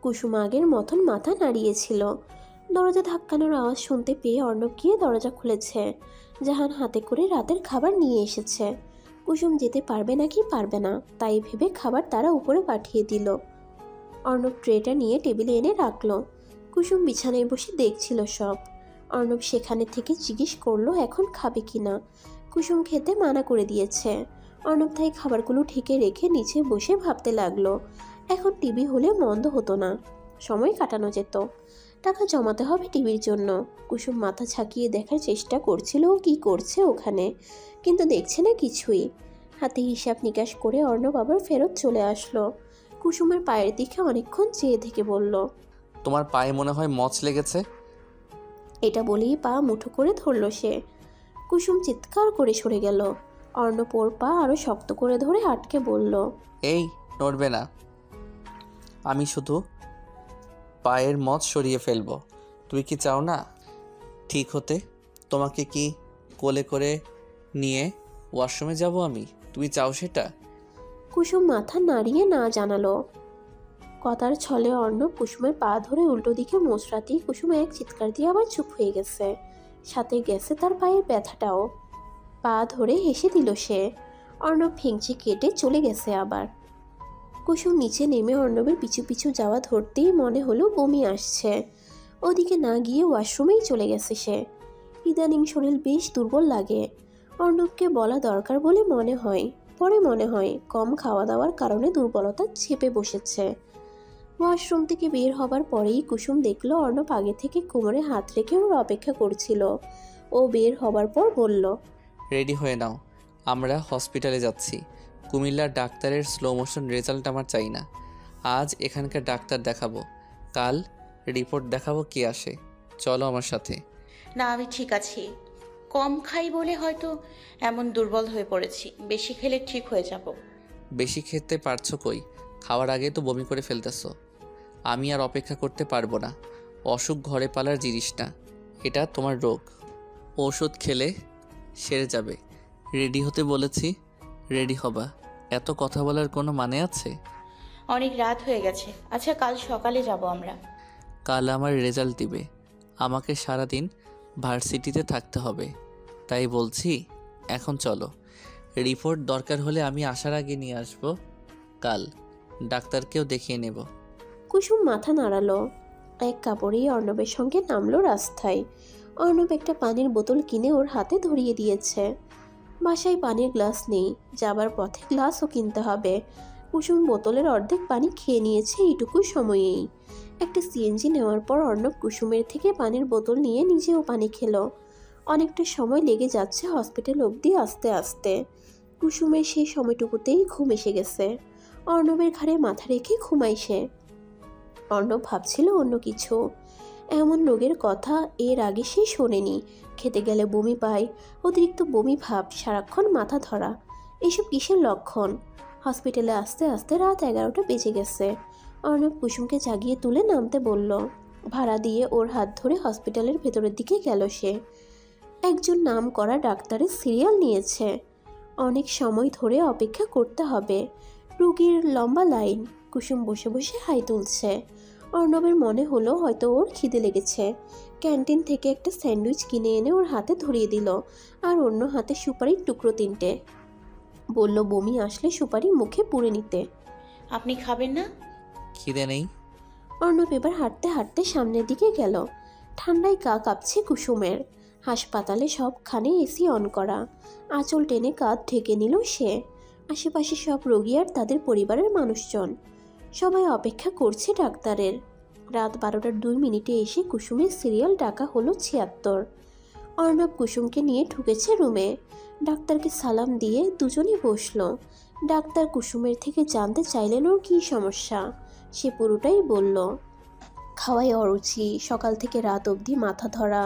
কুসুম আগের মতন মাথা নাড়িয়েছিল। দরজা ধাক্কানোর আওয়াজ শুনতে পেয়ে অর্ণব গিয়ে দরজা খুলেছে। জাহান হাতে করে রাতের খাবার নিয়ে এসেছে। কুসুম যেতে পারবে নাকি পারবে না তাই ভেবে খাবার তারা উপরে পাঠিয়ে দিল। অর্ণব ট্রেটা নিয়ে টেবিলে এনে রাখলো। কুসুম বিছানায় বসে দেখছিল সব। অর্ণব সেখানে থেকে জিজ্ঞেস করলো এখন খাবে কিনা। কুসুম খেতে মানা করে দিয়েছে। অর্ণব তাই খাবারগুলো ঢেকে রেখে নিচে বসে ভাবতে লাগলো, এখন টিভি হলে মন্দ হতো না, সময় কাটানো যেত। টাকা জমাতে হবে টিভির জন্য। কুসুম মাথা ঝাঁকিয়ে দেখার চেষ্টা করছিল ও কী করছে ওখানে, কিন্তু দেখছে না কিছুই। হাতে হিসাব নিকাশ করে অর্ণব আবার ফেরত চলে আসলো। কুসুমের পায়ের দিকে অনেকক্ষণ চেয়ে থেকে বলল, তোমার পায়ে মনে হয় মচ লেগেছে। এটা বলেই পা মুঠো করে ধরল সে। কুসুম চিৎকার করে সরে গেল। অর্ণব ওর পা আরো শক্ত করে ধরে আটকে বলল, এই নড়বে না, আমি শুধু পায়ের মচ সরিয়ে ফেলবো। তুমি কি চাও না ঠিক হতে? তোমাকে কি কোলে করে নিয়ে ওয়াশরুমে যাব আমি? তুমি চাও সেটা? কুসুম মাথা নাড়িয়ে না জানালো। কথার ছলে অর্ণব কুসুমের পা ধরে উল্টো দিকে মোচড়াতেই কুসুম এক চিৎকার দিয়ে আবার চুপ হয়ে গেছে। সাথে গেছে তার পায়ের ব্যথাটাও। পা ধরে হেসে দিল সে। অর্ণব ভেঙচি কেটে চলে গেছে আবার। কুসুম নিচে নেমে অর্ণবের পিছু পিছু যাওয়া ধরতেই মনে হলো বমি আসছে। ওদিকে না গিয়ে ওয়াশরুমেই চলে গেছে সে। ইদানিং শরীর বেশ দুর্বল লাগে। অর্ণবকে বলা দরকার বলে মনে হয়, পরে মনে হয় কম খাওয়া দাওয়ার কারণে দুর্বলতা চেপে বসেছে। ওয়াশরুম থেকে বের হবার পরেই কুসুম দেখলো অর্ণব আগে থেকে কোমরে হাত রেখে ওর অপেক্ষা করছিল। ও বের হবার পর বলল, রেডি হয়ে নাও, আমরা হসপিটালে যাচ্ছি। কুমিল্লার ডাক্তারের স্লো মোশন রেজাল্ট আমার চাই না। আজ এখানকার ডাক্তার দেখাবো, কাল রিপোর্ট দেখাবো কে আসে। চলো আমার সাথে। না, আমি ঠিক আছি। কম খাই বলে হয়তো এমন দুর্বল হয়ে পড়েছি, বেশি খেলে ঠিক হয়ে যাব। বেশি খেতে পারছো কই? খাওয়ার আগে তো বমি করে ফেলতেছো। আমি আর অপেক্ষা করতে পারবো না। অসুখ ঘরে পালার জিনিস না, এটা তোমার রোগ। ওষুধ খেলে সেরে যাবে। রেডি হতে বলেছি, রেডি হবা। এত কথা বলার কোনো মানে আছে? অনেক রাত হয়ে গেছে। আচ্ছা, কাল সকালে যাব আমরা। কাল আমার রেজাল্ট দিবে, আমাকে সারাদিন ভার্সিটিতে থাকতে হবে। তাই বলছি এখন চলো। রিপোর্ট দরকার হলে আমি আসার আগে নিয়ে আসবো। কাল ডাক্তারকেও দেখিয়ে নেব। কুসুম মাথা নাড়ালো। এক কাপড়েই অর্ণবের সঙ্গে নামলো রাস্তায়। অর্ণব একটা পানির বোতল কিনে ওর হাতে ধরিয়ে দিয়েছে। বাসায় পানির গ্লাস নেই, যাবার পথে গ্লাসও কিনতে হবে। কুসুম বোতলের অর্ধেক পানি খেয়ে নিয়েছে এইটুকু সময়েই। একটা সিএনজি নেওয়ার পর অর্ণব কুসুমের থেকে পানির বোতল নিয়ে নিজেও পানি খেলো। অনেকটা সময় লেগে যাচ্ছে হসপিটাল অবধি আসতে আসতে। কুসুমের সেই সময়টুকুতেই ঘুম এসে গেছে। অর্ণবের ঘাড়ে মাথা রেখে ঘুমায় সে। অর্ণব ভাবছিল অন্য কিছু। এমন রোগের কথা এর আগে সে শোনেনি। খেতে গেলে বমি পায়, অতিরিক্ত বমি ভাব, সারাক্ষণ মাথা ধরা। এসব কিসের লক্ষণ? হসপিটালে আসতে আসতে রাত 11টা বেজে গেছে। অর্ণব কুসুমকে জাগিয়ে তুলে নামতে বলল। ভাড়া দিয়ে ওর হাত ধরে হসপিটালের ভেতরের দিকে গেল সে। একজন নাম করা ডাক্তারের সিরিয়াল নিয়েছে। অনেক সময় ধরে অপেক্ষা করতে হবে। রুগীর লম্বা লাইন। কুসুম বসে বসে হাই তুলছে। অর্ণবের মনে হলো হয়তো ওর খিদে লেগেছে। ক্যান্টিন থেকে একটা স্যান্ডউইচ কিনে এনে ওর হাতে ধরিয়ে দিল, আর অন্য হাতে সুপারির টুকরো 3টে। বলল বমি আসলে সুপারি মুখে পুড়ে নিতে। আপনি খাবেন না? খিদে নেই। অর্ণব এবার হাঁটতে হাঁটতে সামনের দিকে গেল। ঠান্ডায় গা কাঁপছে কুসুমের। হাসপাতালে সবখানে এসি অন করা। আঁচল টেনে কাঁধ ঢেকে নিল সে। আশেপাশে সব রোগী আর তাদের পরিবারের মানুষজন। সবাই অপেক্ষা করছে ডাক্তারের। রাত 12টা 2 মিনিটে এসে কুসুমের সিরিয়াল ডাকা হলো 76। অর্ণব কুসুমকে নিয়ে ঢুকেছে রুমে। ডাক্তারকে সালাম দিয়ে দুজনে বসলো। ডাক্তার কুসুমের থেকে জানতে চাইলেন ওর কী সমস্যা। সে পুরোটাই বলল। খাওয়ায় অরুচি, সকাল থেকে রাত অবধি মাথা ধরা,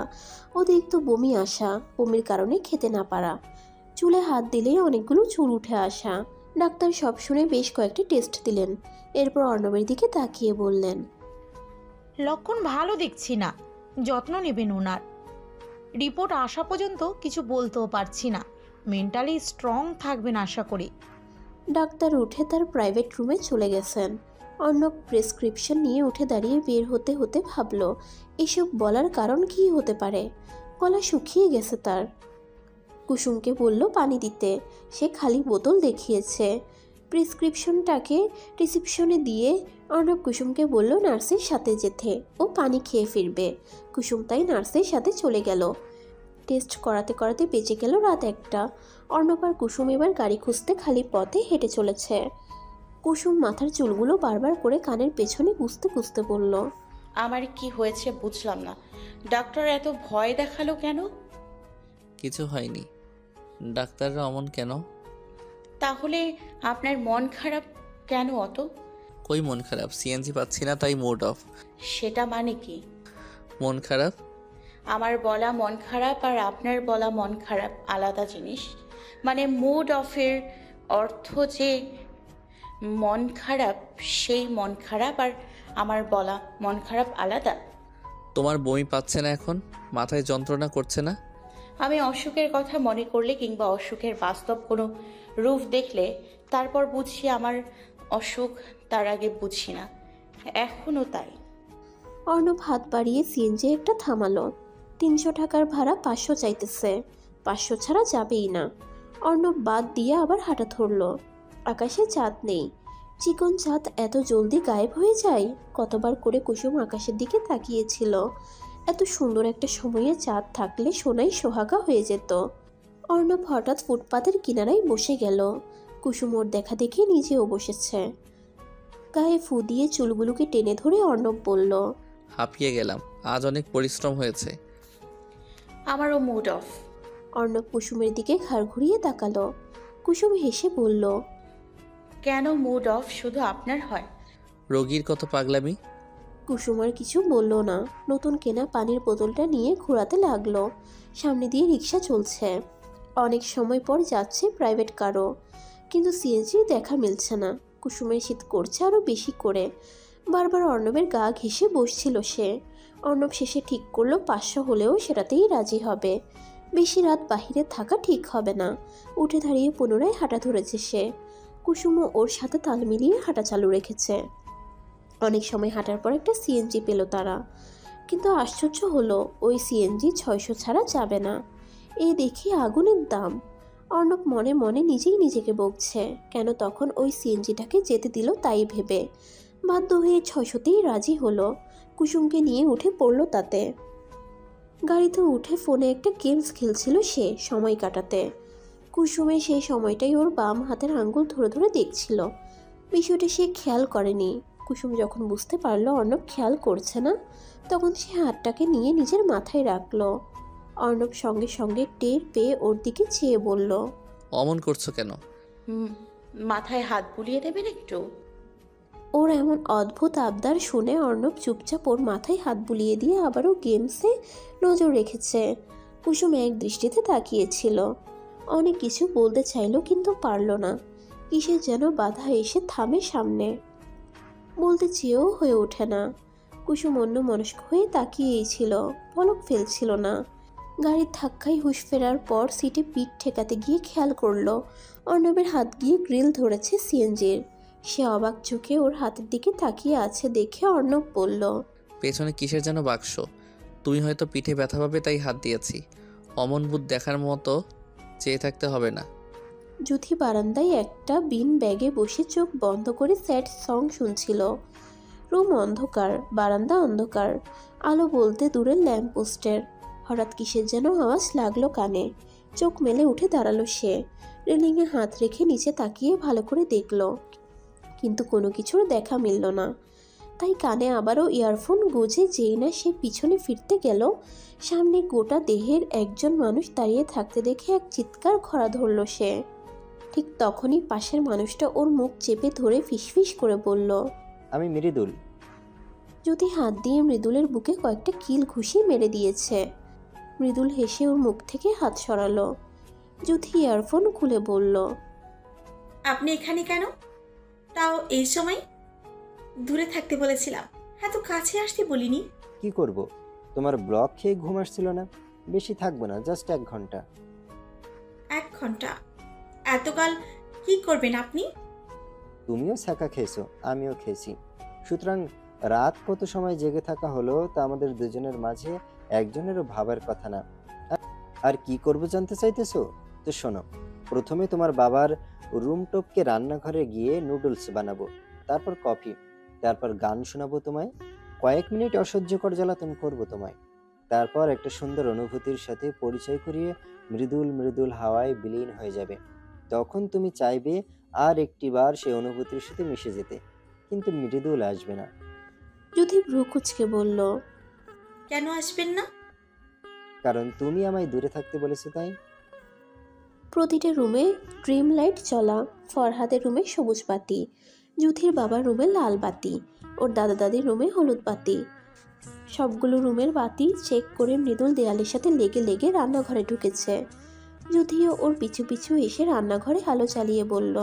অতিরিক্ত বমি আসা, বমির কারণে খেতে না পারা, চুলে হাত দিলেই অনেকগুলো চুল উঠে আসা। ডাক্তার সব শুনে বেশ কয়েকটি টেস্ট দিলেন। এরপর অর্ণবের দিকে তাকিয়ে বললেন, লক্ষণ ভালো দেখছি না, যত্ন নেবেন ওনার। রিপোর্ট আসা পর্যন্ত কিছু বলতেও পারছি না। মেন্টালি স্ট্রং থাকবেন আশা করি। ডাক্তার উঠে তার প্রাইভেট রুমে চলে গেছেন। অর্ণব প্রেসক্রিপশন নিয়ে উঠে দাঁড়িয়ে বের হতে হতে ভাবল এসব বলার কারণ কী হতে পারে। গলা শুকিয়ে গেছে তার। কুসুমকে বলল পানি দিতে। সে খালি বোতল দেখিয়েছে। প্রেসক্রিপশনটাকে রিসিপশনে দিয়ে অর্ণব কুসুমকে বলল নার্সের সাথে যেতে, ও পানি খেয়ে ফিরবে। কুসুম তাই নার্সের সাথে চলে গেল। টেস্ট করাতে করাতে বেঁচে গেল রাত 1টা। অর্ণব আর কুসুম এবার গাড়ি খুঁজতে খালি পথে হেঁটে চলেছে। কুসুম মাথার চুলগুলো বারবার করে কানের পেছনে পুষতে পুষতে বলল, আমার কি হয়েছে বুঝলাম না, ডাক্তার এত ভয় দেখালো কেন? কিছু হয়নি। ডাক্তাররা অমন কেন? তাহলে আপনার মন খারাপ কেন অত? কই মন খারাপ, সিএনজি পাচ্ছি না তাই মুড অফ। সেটা মানে কি? মন খারাপ? আমার বলা মন খারাপ আর আপনার বলা মন খারাপ আলাদা জিনিস। মানে মুড অফের অর্থ যে মন খারাপ, সেই মন খারাপ আর আমার বলা মন খারাপ আলাদা। তোমার বমি পাচ্ছে না এখন? মাথায় যন্ত্রণা করছে না? আমি অসুখের কথা মনে করলে কিংবা অসুখের বাস্তব কোনো রূপ দেখলে তারপর বুঝি আমার অসুখ, তার আগে বুঝি না। এখনও তাই। অর্ণব হাত বাড়িয়ে সিএনজি একটা থামালো। 300 টাকার ভাড়া 500 চাইতেছে। 500 ছাড়া যাবেই না। অর্ণব বাদ দিয়ে আবার হাঁটা ধরল। আকাশে চাঁদ নেই। চিকন চাঁদ এত জলদি গায়েব হয়ে যায়? কতবার করে কুসুম আকাশের দিকে তাকিয়েছিল। এত সুন্দর একটা সময়ে চাঁদ থাকলে সোনাই সোহাগা হয়ে যেত। অর্ণব হঠাৎ ফুটপাতের কিনারায় বসে গেল। কুসুম ওর দেখা দেখে নিজেও বসেছে। গায়ে ফু দিয়ে চুলগুলোকে টেনে ধরে অর্ণব বলল, হাঁপিয়ে গেলাম, আজ অনেক পরিশ্রম হয়েছে। আমারও মুড অফ। অর্ণব কুসুমের দিকে ঘাড় ঘুরিয়ে তাকালো। কুসুম হেসে বলল, কেন মুড অফ শুধু আপনার হয়? রোগীর কত পাগলামি। কুসুম আর কিছু বলল না। নতুন কেনা পানির বোতলটা নিয়ে ঘোরাতে লাগলো। সামনে দিয়ে রিক্সা চলছে। অনেক সময় পর যাচ্ছে প্রাইভেট কারও, কিন্তু সিএনজির দেখা মিলছে না। কুসুমের শীত করছে আরও বেশি করে। বারবার অর্ণবের গা ঘেঁষে বসছিল সে। অর্ণব শেষে ঠিক করলো 500 হলেও সেটাতেই রাজি হবে। বেশি রাত বাহিরে থাকা ঠিক হবে না। উঠে দাঁড়িয়ে পুনরায় হাঁটা ধরেছে সে। কুসুমও ওর সাথে তাল মিলিয়ে হাঁটা চালু রেখেছে। অনেক সময় হাঁটার পর একটা সিএনজি পেল তারা। কিন্তু আশ্চর্য হলো ওই সিএনজি 600 ছাড়া যাবে না। এই দেখি আগুনের দাম। অর্ণব মনে মনে নিজেই নিজেকে বকছে কেন তখন ওই সিএনজিটাকে যেতে দিল তাই ভেবে। বাধ্য হয়ে 600তেই রাজি হলো। কুসুমকে নিয়ে উঠে পড়ল তাতে। গাড়িতে উঠে ফোনে একটা গেমস খেলছিল সে সময় কাটাতে। কুসুমে সেই সময়টাই ওর বাম হাতের আঙ্গুল ধরে ধরে দেখছিল। বিষয়টা সে খেয়াল করেনি। কুসুম যখন বুঝতে পারলো অর্ণব খেয়াল করছে না, তখন সে হাতটাকে নিয়ে নিজের মাথায় রাখলো। অর্ণব সঙ্গে সঙ্গে টের পেয়ে ওর দিকে চেয়ে বলল, অমন করছো কেন? মাথায় হাত বুলিয়ে দেবেন একটু? ওর এমন অদ্ভুত আবদার শুনে অর্ণব চুপচাপ ওর মাথায় হাত বুলিয়ে দিয়ে আবারও গেমসে নজর রেখেছে। কুসুম এক দৃষ্টিতে তাকিয়েছিল। অনেক কিছু বলতে চাইলো কিন্তু পারল না। কিসের যেন বাধা এসে থামে সামনে। বলতে চেয়েও হয়ে ওঠে না। কুসুম অন্য মনস্ক হয়ে তাকিয়েই ছিল, পলক ফেলছিল না। গাড়ির ধাক্কায় হুঁশ ফেরার পর সিটে পিঠ ঠেকাতে গিয়ে খেয়াল করলো অর্ণবের হাত গিয়ে গ্রিল ধরেছে সিএনজির। সে অবাক চোখে ওর হাতের দিকে তাকিয়ে আছে দেখে অর্ণব বলল, পেছনে কিসের যেন বাক্স, তুমি হয়তো পিঠে ব্যথা পাবে তাই হাত দিয়েছি। অমন বুধ দেখার মতো চেয়ে থাকতে হবে না। যুথি বারান্দায় একটা বিন ব্যাগে বসে চোখ বন্ধ করে স্যাড সং শুনছিল। রুম অন্ধকার, বারান্দা অন্ধকার, আলো বলতে দূরের ল্যাম্প পোস্টের। হঠাৎ কিসের যেন আওয়াজ লাগলো কানে। চোখ মেলে উঠে দাঁড়ালো সে। রেলিংয়ে হাত রেখে নিচে তাকিয়ে ভালো করে দেখলো, কিন্তু কোনো কিছুর দেখা মিলল না। তাই কানে আবারও ইয়ারফোন গুঁজে যেই না সে পিছনে ফিরতে গেল, সামনে গোটা দেহের একজন মানুষ দাঁড়িয়ে থাকতে দেখে এক চিৎকার খরা ধরল সে। ঠিক তখনই পাশের মানুষটা ওর মুখ চেপে ধরে ফিসফিস করে বলল, আমি মৃদুল। যদি হাত দিয়ে মৃদুলের বুকে কয়েকটা কিল ঘুষি মেরে দিয়েছে। মৃদুল হেসে ওর মুখ থেকে হাত সরালো। যুথি ইয়ারফোন খুলে বলল, আপনি এখানে কেন? তাও এই সময়? দূরে থাকতে বলেছিলাম, এত কাছে আসতে বলিনি। কি করব, তোমার ব্লক খেয়ে ঘুম আসছিল না। বেশি থাকবো না, জাস্ট 1 ঘন্টা। 1 ঘন্টা? এতকাল কি করবেন আপনি? তুমিও ছ্যাঁকা খেয়েছো, আমিও খেয়েছি। সুতরাং রাত কত সময় জেগে থাকা হলো তা আমাদের দুজনের মাঝে একজনেরও ভাবার কথা না। আর কি করবো জানতে চাইতেছো? তো শোনো, প্রথমে তোমার বাবার রুম টপকে রান্নাঘরে গিয়ে নুডলস বানাবো, তারপর কফি, তারপর গান শোনাবো তোমায়, কয়েক মিনিট অসহ্যকর জ্বালাতন করবো তোমায়, তারপর একটা সুন্দর অনুভূতির সাথে পরিচয় করিয়ে মৃদুল মৃদুল হাওয়ায় বিলীন হয়ে যাবে। তখন তুমি চাইবে আর একটিবার সেই অনুভূতির সাথে মিশে যেতে, কিন্তু মৃদুল আসবে না। যুথি ভ্রু কুঁচকে বলল, কেন আসবেন না? কারণ তুমি আমায় দূরে থাকতে বলেছো তাই। প্রতিটা রুমে ড্রিম লাইট জ্বলা। ফরহাদের রুমে সবুজ বাতি, যুথির বাবার রুমে লাল বাতি, ওর দাদা দাদির রুমে হলুদ বাতি। সবগুলো রুমের বাতি চেক করে মৃদুল দেয়ালের সাথে লেগে লেগে রান্নাঘরে ঢুকেছে। যুথিও ওর পিছু পিছু এসে রান্নাঘরে আলো চালিয়ে বলল,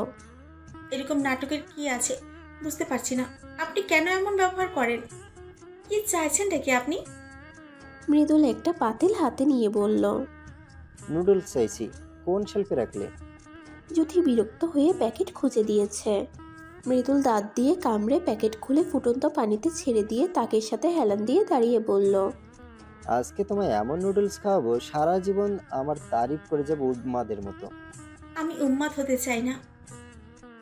এরকম নাটকের কি আছে বুঝতে পারছি না। আপনি কেন এমন ব্যবহার করেন? কি চাইছেনটা কি আপনি? মৃদুল একটা পাতিল হাতে নিয়ে বলল। নুডলস চাইছি, কোন শেলফে রাখলে? যুথি বিরক্ত হয়ে প্যাকেট খুঁজে দিয়েছে। মৃদুল দাঁত দিয়ে কামড়ে প্যাকেট খুলে ফুটন্ত পানিতে ছেড়ে দিয়ে তাকের সাথে হেলান দিয়ে দাঁড়িয়ে বলল, আজকে তোমায় এমন নুডলস খাওয়াবো সারা জীবন আমার তারিফ করে যাবো উম্মাদের মতো। আমি উন্মাদ হতে চাই না।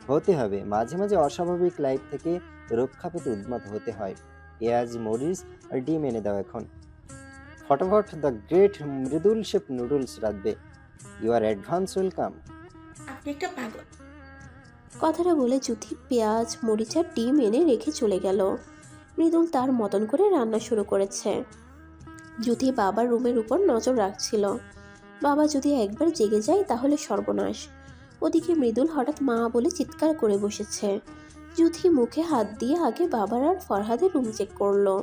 হতে হবে, মাঝে মাঝে অস্বাভাবিক লাইফ থেকে রক্ষা পেতে উন্মাদ হতে হয়। পেঁয়াজ, মরিচ আর ডিম এনে দাও এখন। ফটাফট the great Mridul chef noodles রাখবে। You are advance welcome. আপনি একটা পাগল। কথাটা বলে যুথি পেঁয়াজ মরিচ আর ডিম এনে রেখে চলে গেল। মৃদুল তার মতন করে রান্না শুরু করেছে। যুথি বাবার রুমের উপর নজর রাখছিল। বাবা যদি একবার জেগে যায় তাহলে সর্বনাশ। ওদিকে মৃদুল হঠাৎ মা বলে চিৎকার করে বসেছে। যুথি মুখে হাত দিয়ে আগে বাবার আর ফরহাদের রুম চেক করলো।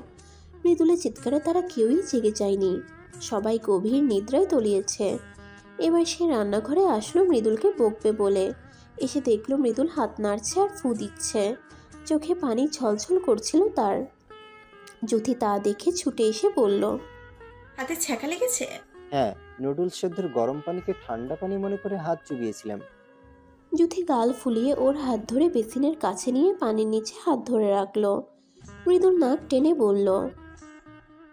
মৃদুলের চিৎকারে তারা কেউই জেগে যায়নি, সবাই গভীর নিদ্রায় তলিয়েছে। এবার সে রান্নাঘরে আসলো মৃদুলকে বকবে বলে। এসে দেখলো মৃদুল হাত নাড়ছে আর ফু দিচ্ছে, চোখে পানি ঝলঝল করছিল তার। যুথি তা দেখে ছুটে এসে বলল, হাতে ছ্যাঁকা লেগেছে? হ্যাঁ, নুডলস সেদ্ধর গরম পানিকে ঠান্ডা পানি মনে করে হাত চুবিয়েছিলাম। যুথি গাল ফুলিয়ে ওর হাত ধরে বেসিনের কাছে নিয়ে পানির নিচে হাত ধরে রাখলো। মৃদুল নাক টেনে বলল,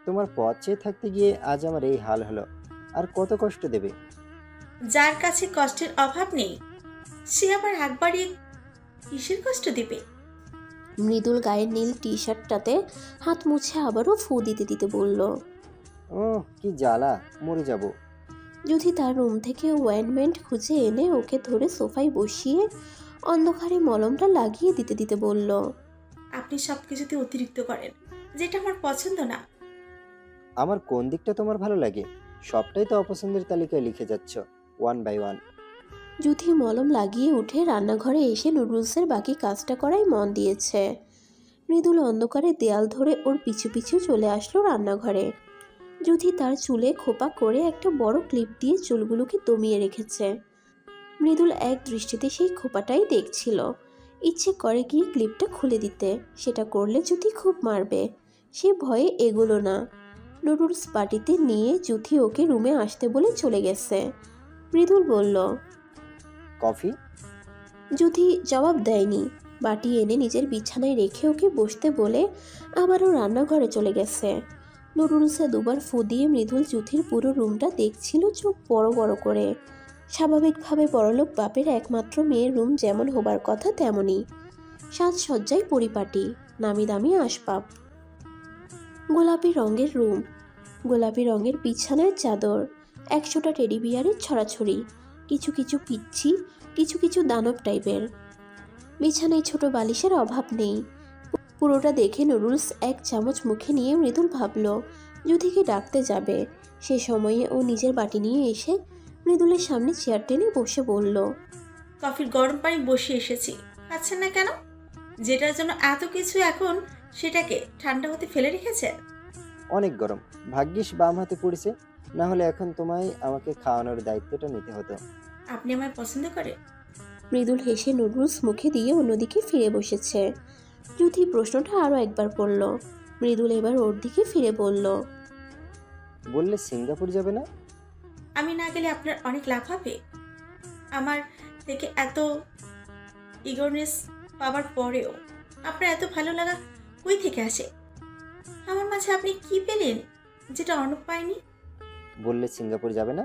তোমার পথ চেয়ে থাকতে গিয়ে আজ আমার এই হাল হলো, আর কত কষ্ট দেবে? যার কাছে কষ্টের অভাব নেই সে আবার হাত বাড়িয়ে কিসের কষ্ট দিবে? মৃদুল গায়ের নীল টি শার্টটাতে হাত মুছে আবারও ফু দিতে দিতে বলল। ও কি জ্বালা, মরে যাব। যুথি তার রুম থেকে ওয়েনমেন্ট খুঁজে এনে ওকে ধরে সোফায় বসিয়ে অন্ধকারে মলমটা লাগিয়ে দিতে দিতে বলল, আপনি সব কিছুতে অতিরিক্ত করেন, যেটা আমার পছন্দ না। আমার কোন দিকটা তোমার ভালো লাগে? সবটাই তো অপছন্দের তালিকায় লিখে যাচ্ছ, ওয়ান বাই ওয়ান। যুথি মলম লাগিয়ে উঠে রান্নাঘরে এসে নুডলসের বাকি কাজটা করাই মন দিয়েছে। মৃদুল অন্ধকারে দেয়াল ধরে ওর পিছু পিছু চলে আসলো রান্নাঘরে। যুথি তার চুলে খোপা করে একটা বড় ক্লিপ দিয়ে চুলগুলোকে দমিয়ে রেখেছে। মৃদুল এক দৃষ্টিতে সেই খোপাটাই দেখছিল। ইচ্ছে করে গিয়ে ক্লিপটা খুলে দিতে, সেটা করলে যুথি খুব মারবে। সে ভয়ে এগোলো না। নুডলস বাটিতে নিয়ে যুথি ওকে রুমে আসতে বলে চলে গেছে। মৃদুল বলল, কফি? যুথি জবাব দেয়নি। বাটি এনে নিজের বিছানায় রেখে ওকে বসতে বলে আবারও রান্নাঘরে চলে গেছে। নুডলসে দুবার ফু দিয়ে মৃদুল যুথির পুরো রুমটা দেখছিল চোখ বড় বড় করে। স্বাভাবিকভাবে বড়লোক বাপের একমাত্র মেয়ের রুম যেমন হবার কথা তেমনই। সাজসজ্জায় পরিপাটি, নামি দামি আসবাব। গোলাপি রঙের রুম, গোলাপি রঙের বিছানার চাদর, 100টা টেডি বিয়ারের ছড়াছড়ি, কিছু কিছু পিচ্ছি, কিছু কিছু দানব টাইপের। বিছানায় ছোট বালিশের অভাব নেই। পুরোটা দেখে নুডলস এক চামচ মুখে নিয়ে মৃদুল ভাবল যুথিকে ডাকতে যাবে। সে সময়ে ও নিজের বাটি নিয়ে এসে মৃদুলের সামনে চেয়ার টেনে বসে বলল, কফির গরম পানি বসিয়ে এসেছি, খাচ্ছেন না কেন? যেটার জন্য এত কিছু, এখন সেটাকে ঠান্ডা হতে ফেলে রেখেছে। অনেক গরম, ভাগ্যিস বাম হাতে পড়েছে, না হলে এখন তোমায় আমাকে খাওয়ানোর দায়িত্বটা নিতে হতো। আপনি আমায় পছন্দ করে? মৃদুল হেসে নুডলস মুখে দিয়ে অন্যদিকে ফিরে বসেছে। যুথি প্রশ্নটা আরও একবার করল। মৃদুল এবার ওর দিকে ফিরে বলল, বললে সিঙ্গাপুর যাবে না? আমি না গেলে আপনার অনেক লাভ হবে। আমার থেকে এত ইগোনেস পাওয়ার পরেও আপনার এত ভালো লাগা কই থেকে আসে? আমার মাঝে আপনি কি পেলেন যেটা অর্ণব পায়নি? বললে সিঙ্গাপুর যাবে না?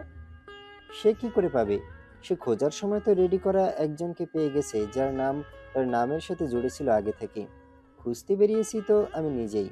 সে কি করে পাবে? সে খোঁজার সময় তো রেডি করা একজনকে পেয়ে গেছে, যার নাম তার নামের সাথে জুড়ে ছিল আগে থেকে। খুঁজতে বেরিয়েছি তো আমি নিজেই।